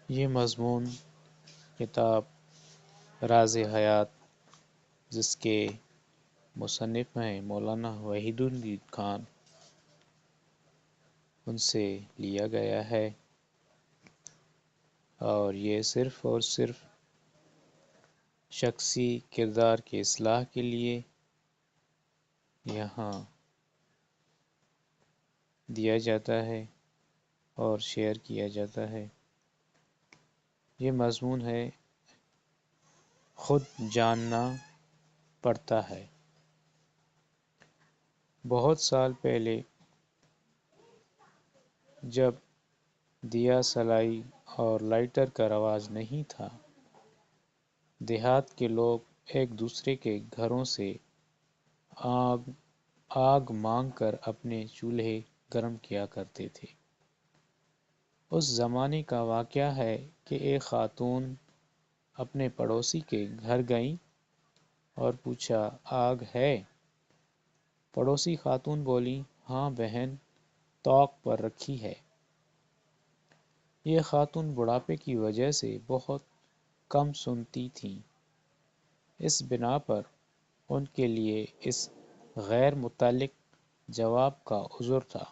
یہ مضمون کتاب راز حیات، جس کے مصنف ہیں مولانا وحید الدین خان، ان سے لیا گیا ہے، اور یہ صرف اور صرف شخصی کردار کی اصلاح کے لیے یہاں دیا جاتا ہے اور شیئر کیا جاتا ہے۔ یہ مضمون ہے خود جاننا پڑتا ہے۔ بہت سال پہلے جب دیا سلائی اور لائٹر کا رواج نہیں تھا، دیہات کے لوگ ایک دوسرے کے گھروں سے آگ مانگ کر اپنے چولہے گرم کیا کرتے تھے۔ اس زمانے کا واقعہ ہے کہ ایک خاتون اپنے پڑوسی کے گھر گئیں اور پوچھا، آگ ہے؟ پڑوسی خاتون بولی، ہاں بہن، طوق پر رکھی ہے۔ یہ خاتون بڑھاپے کی وجہ سے بہت کم سنتی تھیں، اس بنا پر ان کے لیے اس غیر متعلق جواب کا عذر تھا،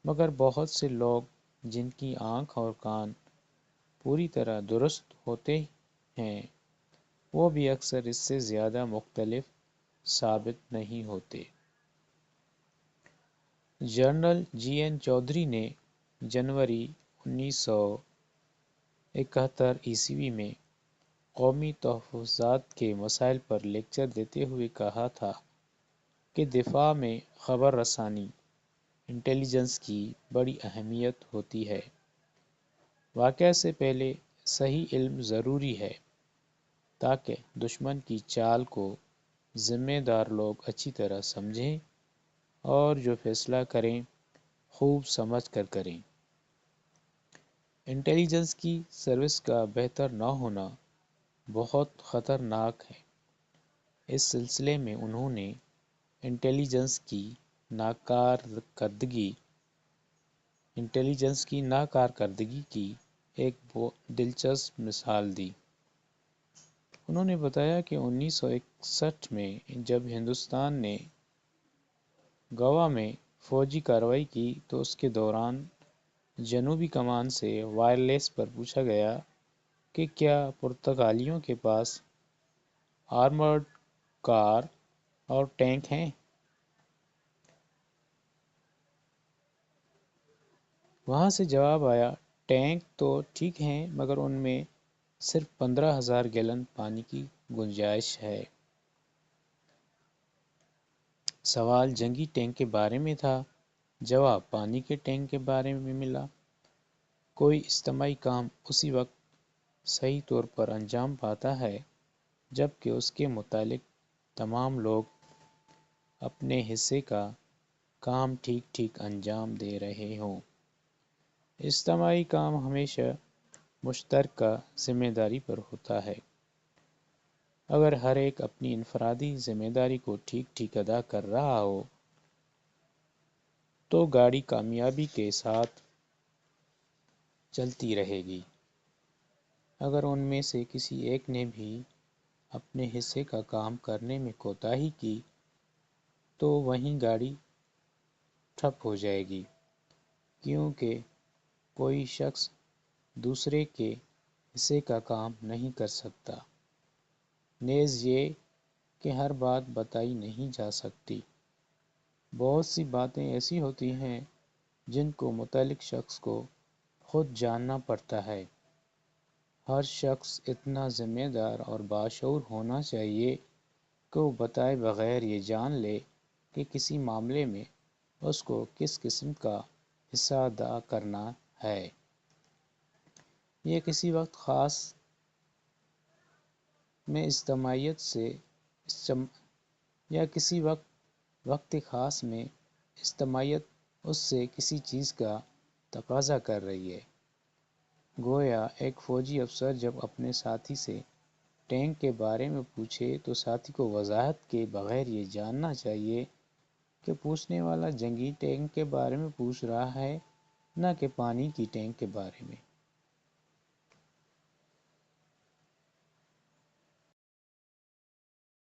مگر بہت سے لوگ جن کی آنکھ اور کان پوری طرح درست ہوتے ہیں، وہ بھی اکثر اس سے زیادہ مختلف ثابت نہیں ہوتے۔ جنرل جی این چودھری نے جنوری 1971 میں قومی تحفظات کے مسائل پر لیکچر دیتے ہوئے کہا تھا کہ دفاع میں خبر رسانی انٹیلیجنس کی بڑی اہمیت ہوتی ہے۔ واقعہ سے پہلے صحیح علم ضروری ہے تاکہ دشمن کی چال کو ذمہ دار لوگ اچھی طرح سمجھیں اور جو فیصلہ کریں خوب سمجھ کر کریں۔ انٹیلیجنس کی سروس کا بہتر نہ ہونا بہت خطرناک ہے۔ اس سلسلے میں انہوں نے انٹیلیجنس کی ناکارکردگی کی ایک دلچسپ مثال دی۔ انہوں نے بتایا کہ 1961 میں جب ہندوستان نے گوا میں فوجی کارروائی کی تو اس کے دوران جنوبی کمان سے وائرلیس پر پوچھا گیا کہ کیا پرتگالیوں کے پاس آرمرڈ کار اور ٹینک ہیں؟ وہاں سے جواب آیا، ٹینک تو ٹھیک ہیں مگر ان میں صرف 15,000 گیلن پانی کی گنجائش ہے۔ سوال جنگی ٹینک کے بارے میں تھا، جواب پانی کے ٹینک کے بارے میں ملا۔ کوئی اجتماعی کام اسی وقت صحیح طور پر انجام پاتا ہے جب کہ اس کے متعلق تمام لوگ اپنے حصے کا کام ٹھیک ٹھیک انجام دے رہے ہوں۔ اجتماعی کام ہمیشہ مشترکہ ذمہ داری پر ہوتا ہے۔ اگر ہر ایک اپنی انفرادی ذمہ داری کو ٹھیک ٹھیک ادا کر رہا ہو تو گاڑی کامیابی کے ساتھ چلتی رہے گی۔ اگر ان میں سے کسی ایک نے بھی اپنے حصے کا کام کرنے میں کوتاہی کی تو وہیں گاڑی ٹھپ ہو جائے گی، کیونکہ کوئی شخص دوسرے کے حصے کا کام نہیں کر سکتا۔ نیز یہ کہ ہر بات بتائی نہیں جا سکتی۔ بہت سی باتیں ایسی ہوتی ہیں جن کو متعلق شخص کو خود جاننا پڑتا ہے۔ ہر شخص اتنا ذمہ دار اور باشعور ہونا چاہیے کہ وہ بتائے بغیر یہ جان لے کہ کسی معاملے میں اس کو کس قسم کا حصہ ادا کرنا ہے۔ یہ کسی وقت خاص میں اجتماعیت اس سے کسی چیز کا تقاضا کر رہی ہے۔ گویا ایک فوجی افسر جب اپنے ساتھی سے ٹینک کے بارے میں پوچھے تو ساتھی کو وضاحت کے بغیر یہ جاننا چاہیے کہ پوچھنے والا جنگی ٹینک کے بارے میں پوچھ رہا ہے نہ کہ پانی کی ٹینک کے بارے میں۔